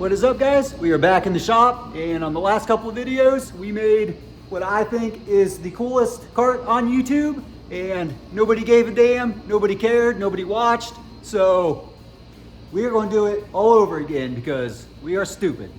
What is up, guys? We are back in the shop, and on the last couple of videos we made what I think is the coolest cart on YouTube, and nobody gave a damn, nobody cared, nobody watched, so we are going to do it all over again because we are stupid.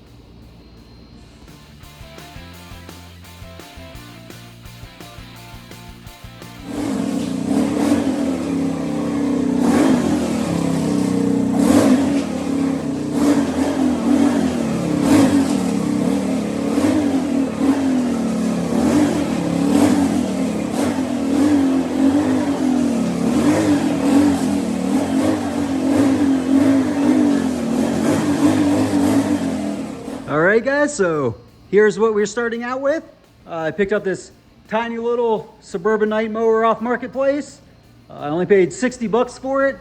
Alright guys, so here's what we're starting out with. I picked up this tiny little suburban night mower off Marketplace. I only paid 60 bucks for it.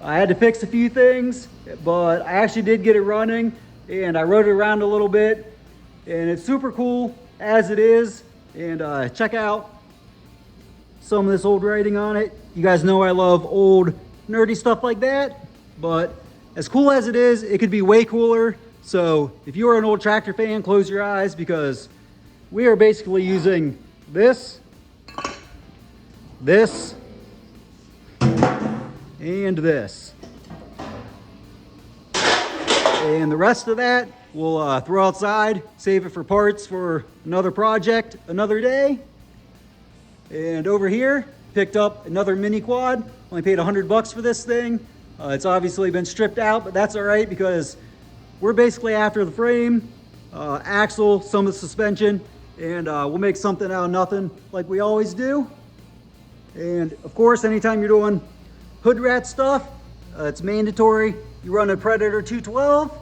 I had to fix a few things, but I actually did get it running, and I rode it around a little bit, and it's super cool as it is. And check out some of this old writing on it. You guys know I love old nerdy stuff like that, but as cool as it is, it could be way cooler. So if you are an old tractor fan, close your eyes, because we are basically using this, and this. And the rest of that we'll throw outside, save it for parts for another project, another day. And over here, picked up another mini quad. Only paid 100 bucks for this thing. It's obviously been stripped out, but that's all right because we're basically after the frame, axle, some of the suspension, and we'll make something out of nothing like we always do. And of course, anytime you're doing hood rat stuff, it's mandatory. You run a Predator 212.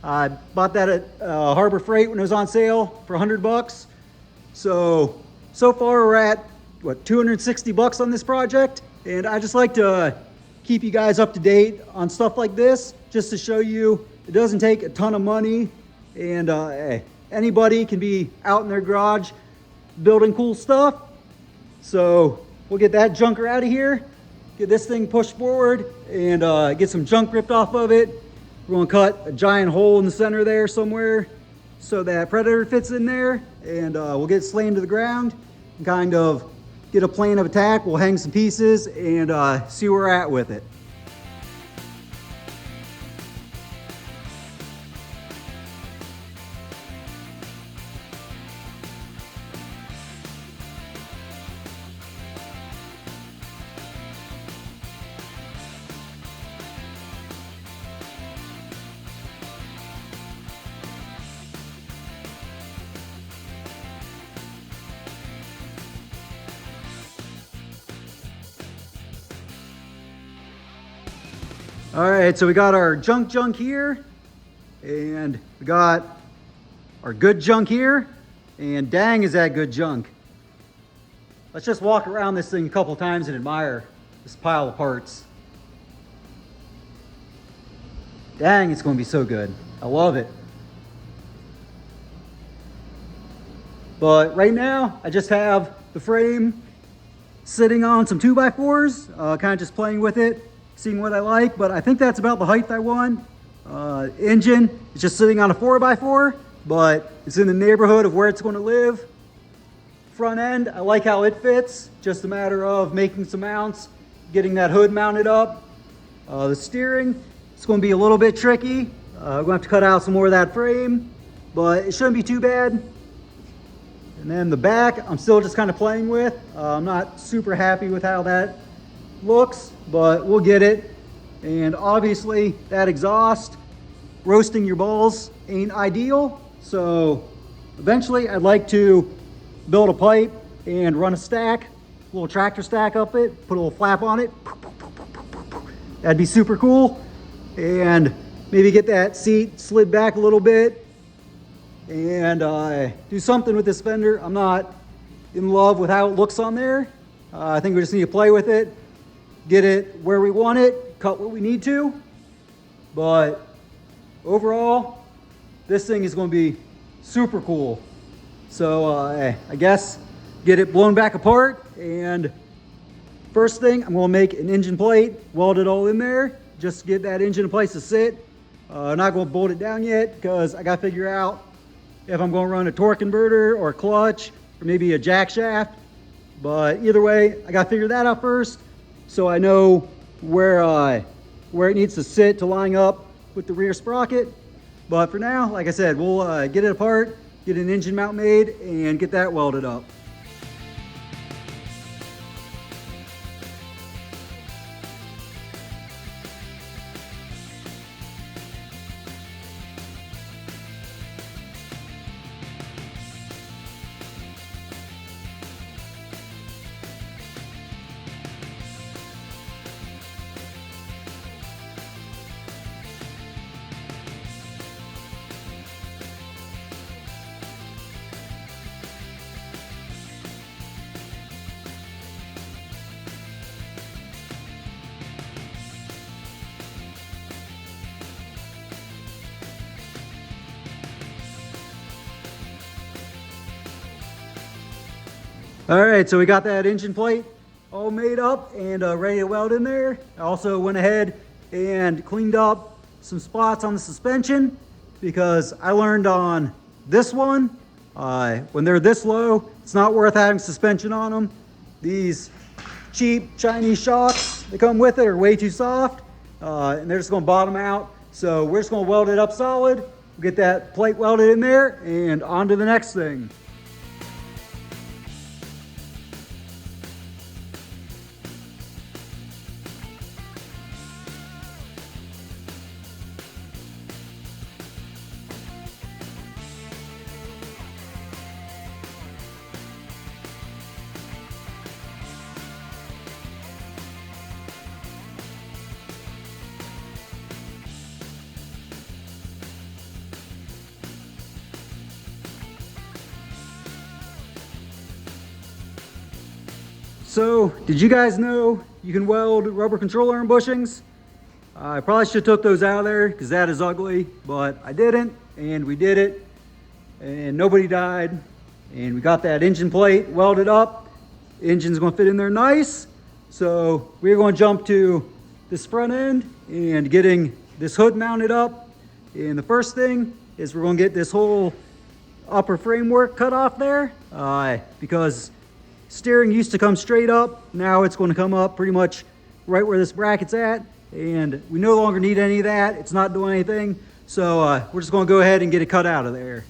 I bought that at Harbor Freight when it was on sale for 100 bucks. So far we're at, what, 260 bucks on this project. And I just like to keep you guys up to date on stuff like this, just to show you it doesn't take a ton of money, and anybody can be out in their garage building cool stuff. So we'll get that junker out of here, get this thing pushed forward, and get some junk ripped off of it. We're gonna cut a giant hole in the center there somewhere so that Predator fits in there, and we'll get it slammed to the ground and kind of get a plan of attack. We'll hang some pieces and see where we're at with it. All right, so we got our junk here, and we got our good junk here, and dang is that good junk. Let's just walk around this thing a couple times and admire this pile of parts. Dang, it's gonna be so good. I love it. But right now, I just have the frame sitting on some 2x4s, kind of just playing with it, seeing what I like, but I think that's about the height I want. Engine is just sitting on a 4x4, but it's in the neighborhood of where it's going to live. Front end, I like how it fits, just a matter of making some mounts, getting that hood mounted up. The steering, it's going to be a little bit tricky. We're going to have to cut out some more of that frame, but it shouldn't be too bad. And then the back, I'm still just kind of playing with. I'm not super happy with how that looks, but we'll get it. And obviously that exhaust, roasting your balls ain't ideal, so eventually I'd like to build a pipe and run a stack, a little tractor stack up it, put a little flap on it. That'd be super cool. And maybe get that seat slid back a little bit and do something with this fender. I'm not in love with how it looks on there. I think we just need to play with it, get it where we want it, cut what we need to. But overall, this thing is going to be super cool. So I guess get it blown back apart, and first thing, I'm going to make an engine plate, weld it all in there, just to get that engine in place to sit. I'm not going to bolt it down yet because I got to figure out if I'm going to run a torque converter or a clutch or maybe a jack shaft. But either way, I got to figure that out first so I know where it needs to sit to line up with the rear sprocket. But for now, like I said, we'll get it apart, get an engine mount made, and get that welded up. All right, so we got that engine plate all made up and ready to weld in there. I also went ahead and cleaned up some spots on the suspension because I learned on this one, when they're this low, it's not worth having suspension on them. These cheap Chinese shocks that come with it are way too soft, and they're just gonna bottom out. So we're just gonna weld it up solid, get that plate welded in there, and on to the next thing. So, did you guys know you can weld rubber control arm bushings? I probably should have took those out of there because that is ugly, but I didn't, and we did it, and nobody died, and we got that engine plate welded up. Engine's gonna fit in there nice. So we're gonna jump to this front end and getting this hood mounted up. And the first thing is we're gonna get this whole upper framework cut off there because steering used to come straight up. Now it's going to come up pretty much right where this bracket's at, and we no longer need any of that. It's not doing anything, so we're just going to go ahead and get it cut out of there.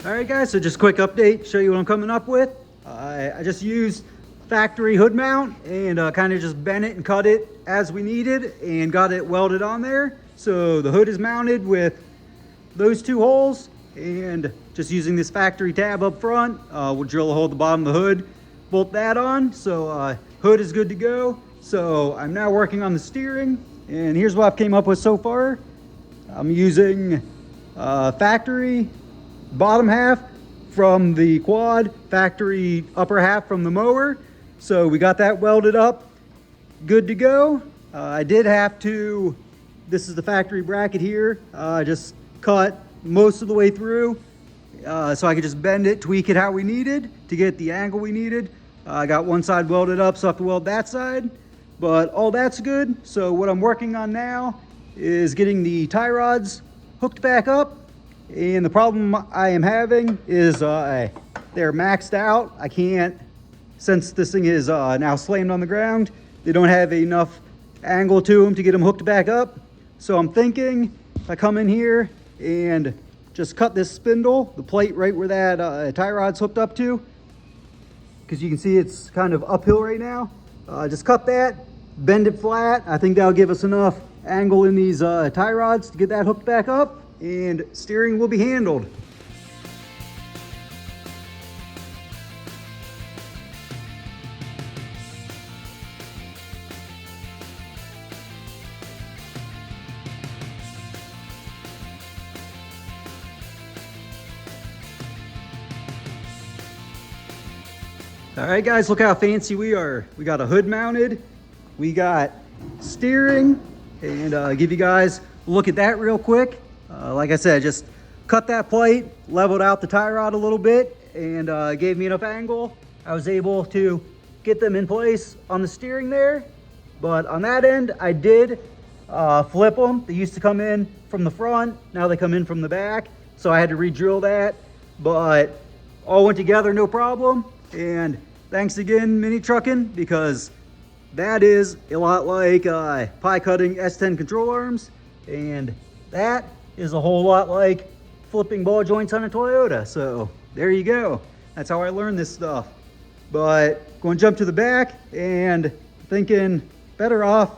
All right guys, so just a quick update, show you what I'm coming up with. I just used factory hood mount and kind of just bent it and cut it as we needed and got it welded on there. So the hood is mounted with those two holes, and just using this factory tab up front, we'll drill a hole at the bottom of the hood, bolt that on. So hood is good to go. So I'm now working on the steering, and here's what I've came up with so far. I'm using factory bottom half from the quad, factory upper half from the mower. So we got that welded up, good to go. I did have to, this is the factory bracket here, just cut most of the way through so I could just bend it, tweak it how we needed to get the angle we needed. I got one side welded up, so I have to weld that side, but all that's good. So what I'm working on now is getting the tie rods hooked back up. And the problem I am having is they're maxed out. I can't, since this thing is now slammed on the ground, they don't have enough angle to them to get them hooked back up. So I'm thinking if I come in here and just cut this spindle, the plate right where that tie rod's hooked up to, because you can see it's kind of uphill right now. Just cut that, bend it flat. I think that'll give us enough angle in these tie rods to get that hooked back up, and steering will be handled. All right, guys, look how fancy we are. We got a hood mounted, we got steering, and give you guys a look at that real quick. Like I said, just cut that plate, leveled out the tie rod a little bit, and gave me enough angle. I was able to get them in place on the steering there. But on that end, I did flip them. They used to come in from the front, now they come in from the back. So I had to re-drill that, but all went together, no problem. And thanks again, Mini Trucking, because that is a lot like pie cutting S10 control arms. And that is a whole lot like flipping ball joints on a Toyota. So there you go. That's how I learned this stuff. But going to jump to the back and thinking better off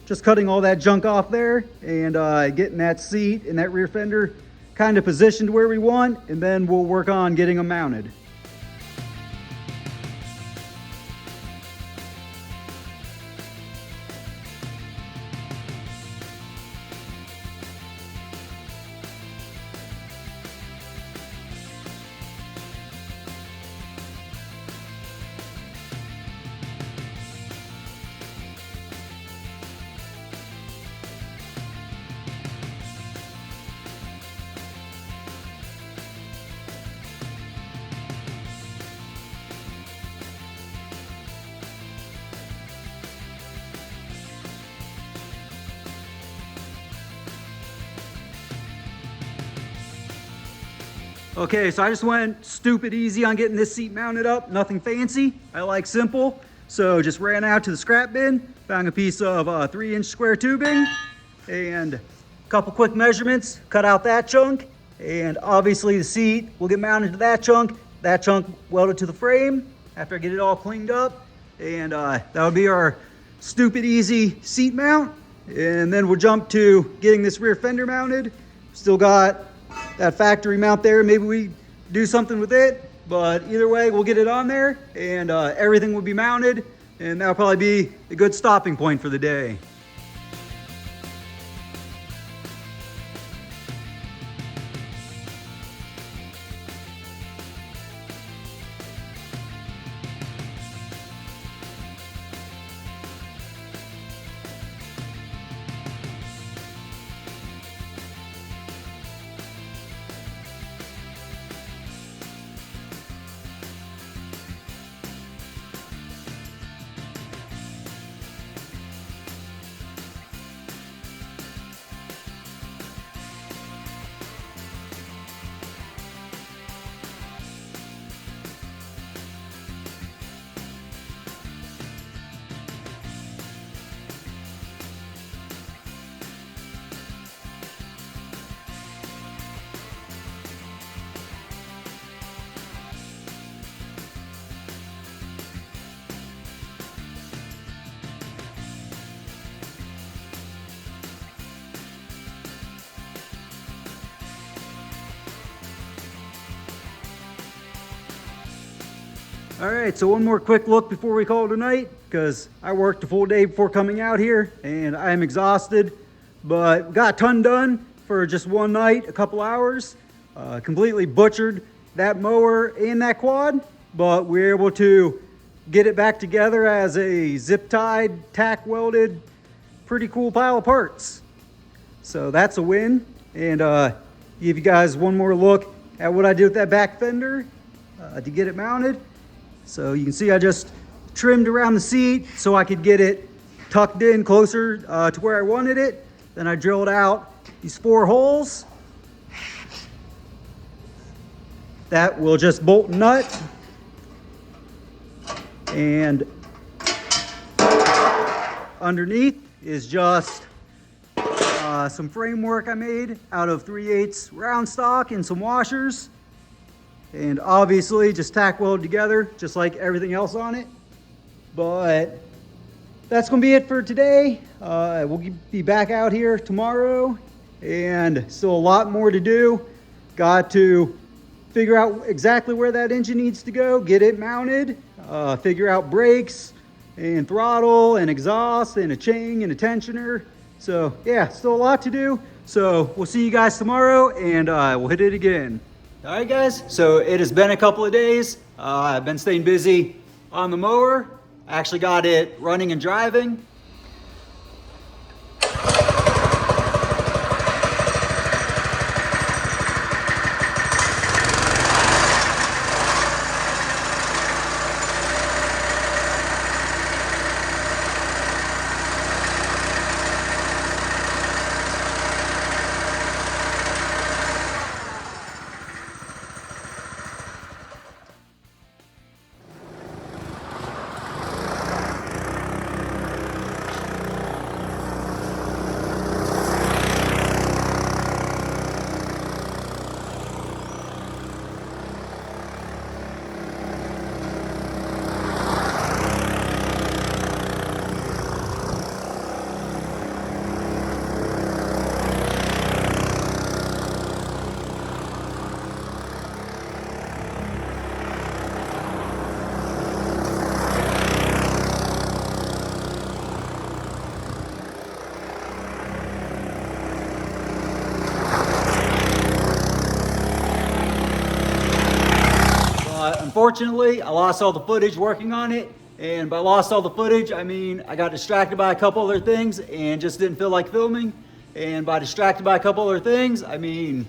just cutting all that junk off there and getting that seat and that rear fender kind of positioned where we want, and then we'll work on getting them mounted. Okay, so I just went stupid easy on getting this seat mounted up. Nothing fancy. I like simple. So just ran out to the scrap bin, found a piece of 3-inch square tubing, and a couple quick measurements, cut out that chunk, and obviously the seat will get mounted to that chunk welded to the frame after I get it all cleaned up. And that would be our stupid easy seat mount. And then we'll jump to getting this rear fender mounted. Still got that factory mount there. Maybe we do something with it, but either way, we'll get it on there and everything will be mounted, and that'll probably be a good stopping point for the day. All right, so one more quick look before we call it a night, because I worked a full day before coming out here and I am exhausted, but got a ton done for just one night, a couple hours. Completely butchered that mower and that quad, but we were able to get it back together as a zip tied, tack welded, pretty cool pile of parts. So that's a win. And give you guys one more look at what I did with that back fender to get it mounted. So you can see I just trimmed around the seat so I could get it tucked in closer to where I wanted it. Then I drilled out these 4 holes that will just bolt and nut. And underneath is just some framework I made out of 3/8 round stock and some washers. And obviously just tack weld together, just like everything else on it. But that's gonna be it for today. We'll be back out here tomorrow, and still a lot more to do. Got to figure out exactly where that engine needs to go, get it mounted, figure out brakes and throttle and exhaust and a chain and a tensioner. So yeah, still a lot to do. So we'll see you guys tomorrow, and we'll hit it again. All right, guys, so it has been a couple of days. I've been staying busy on the mower. I actually got it running and driving. Unfortunately, I lost all the footage working on it, and by lost all the footage, I mean I got distracted by a couple other things and just didn't feel like filming. And by distracted by a couple other things, I mean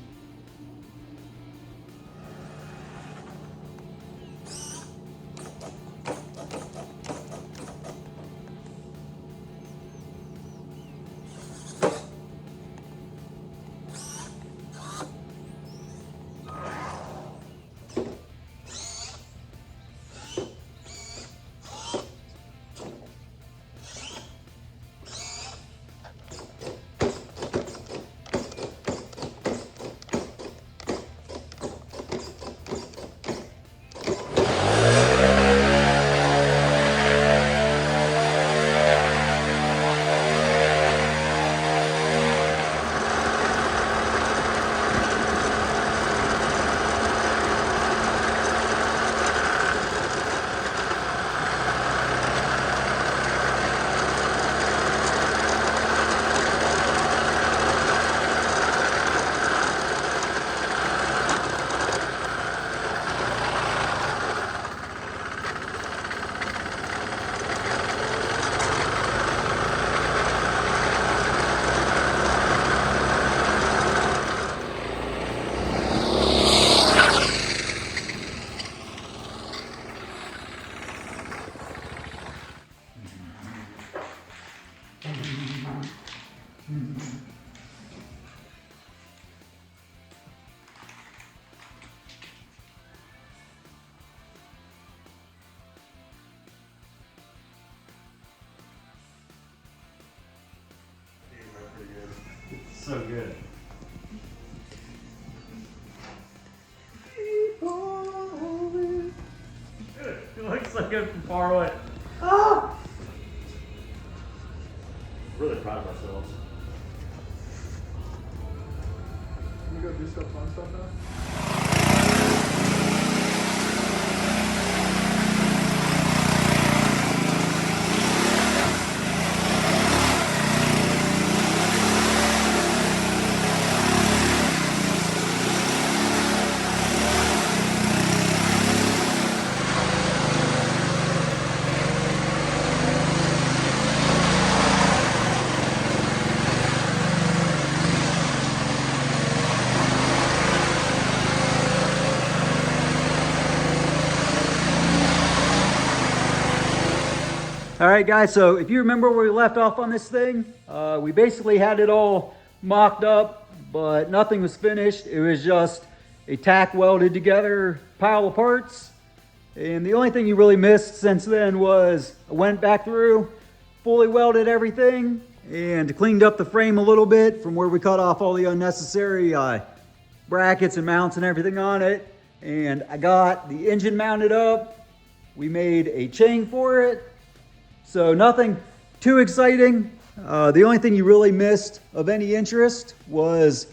so good. It looks so good from far away. Ah! Really proud of ourselves. Can you go do some fun stuff now? All right, guys, so if you remember where we left off on this thing, we basically had it all mocked up, but nothing was finished. It was just a tack welded together pile of parts. And the only thing you really missed since then was I went back through, fully welded everything, and cleaned up the frame a little bit from where we cut off all the unnecessary brackets and mounts and everything on it. And I got the engine mounted up. We made a chain for it. So nothing too exciting. The only thing you really missed of any interest was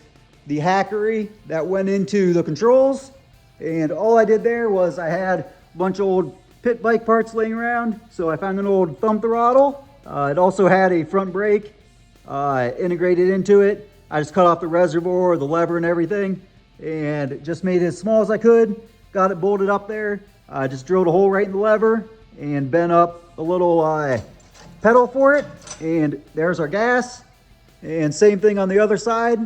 the hackery that went into the controls. And all I did there was I had a bunch of old pit bike parts laying around. So I found an old thumb throttle. It also had a front brake integrated into it. I just cut off the reservoir, the lever and everything, and just made it as small as I could. Got it bolted up there. I just drilled a hole right in the lever and bent up a little pedal for it. And there's our gas. And same thing on the other side,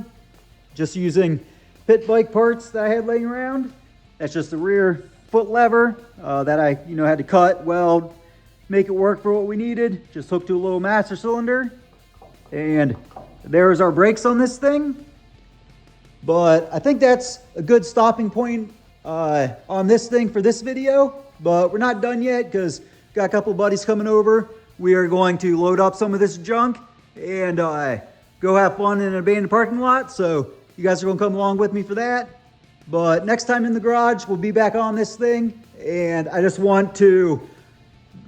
just using pit bike parts that I had laying around. That's just the rear foot lever that I had to cut, weld, make it work for what we needed. Just hooked to a little master cylinder. And there's our brakes on this thing. But I think that's a good stopping point on this thing for this video. But we're not done yet because got a couple of buddies coming over. We are going to load up some of this junk and go have fun in an abandoned parking lot. So you guys are going to come along with me for that. But next time in the garage, we'll be back on this thing. And I just want to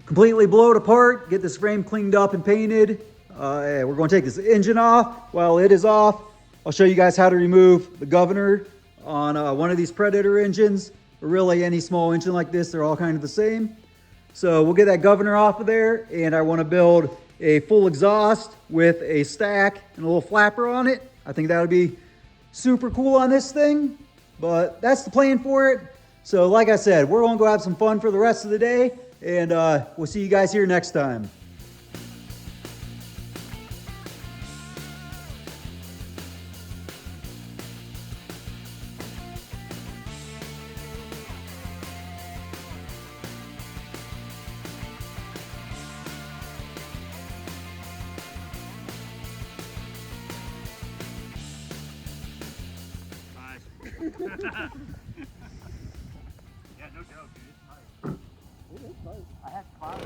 completely blow it apart, get this frame cleaned up and painted. We're going to take this engine off. While it is off, I'll show you guys how to remove the governor on one of these Predator engines, or really any small engine like this. They're all kind of the same. So we'll get that governor off of there, and I want to build a full exhaust with a stack and a little flapper on it. I think that would be super cool on this thing, but that's the plan for it. So like I said, we're going to go have some fun for the rest of the day, and we'll see you guys here next time. Yeah, no joke, dude. It's tight. I had clouds.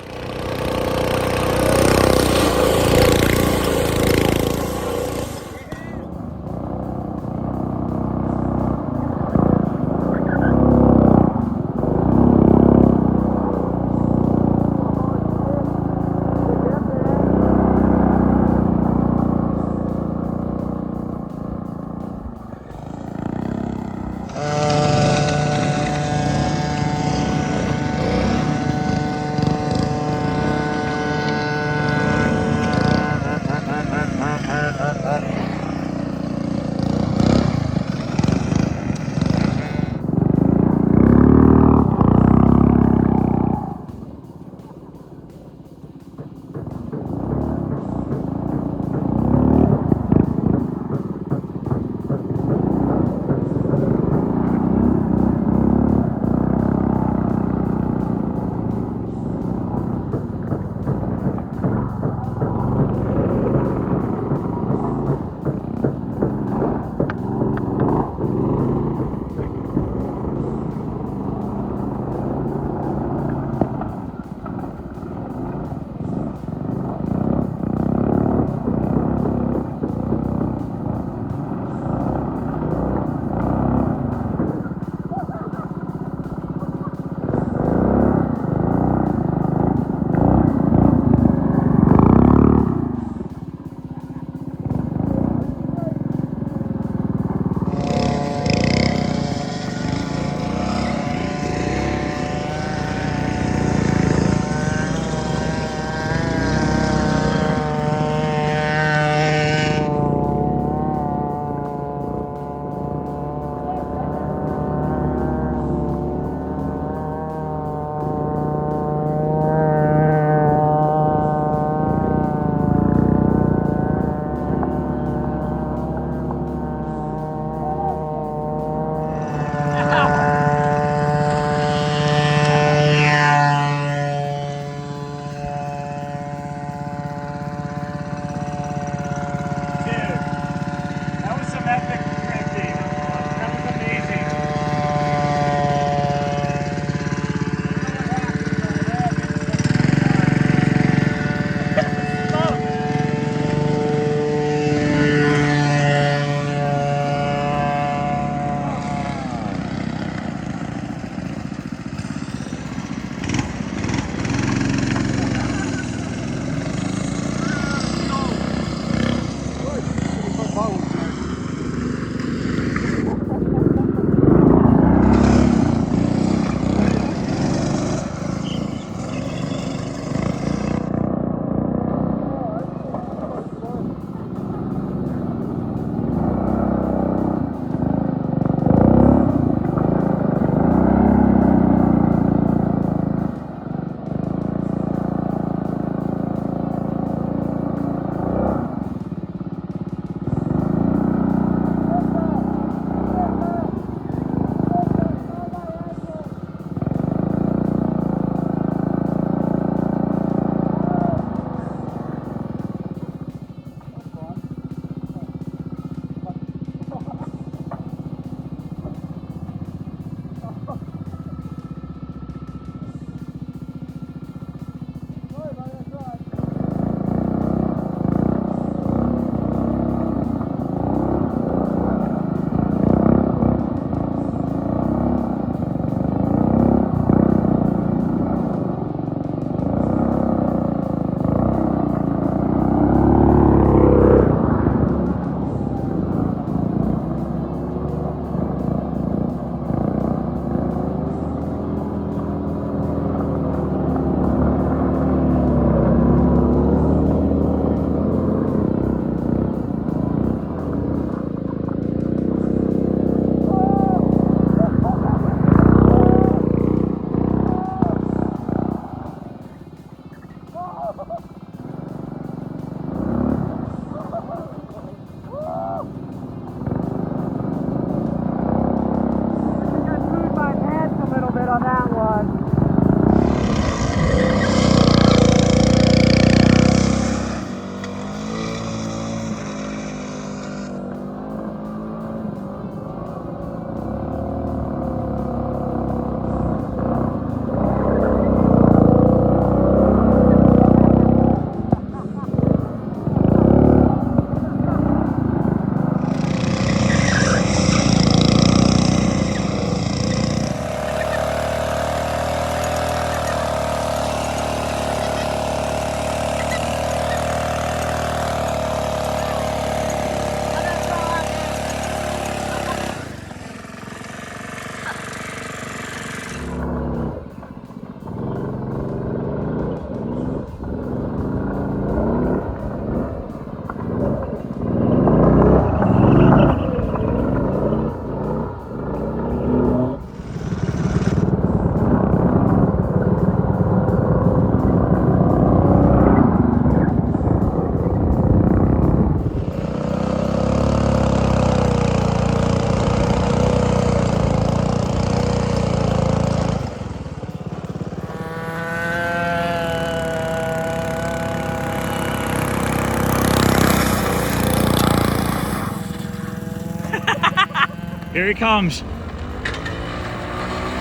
Here he comes.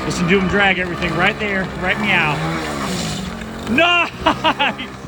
Listen to him drag everything right there, right meow. Nice!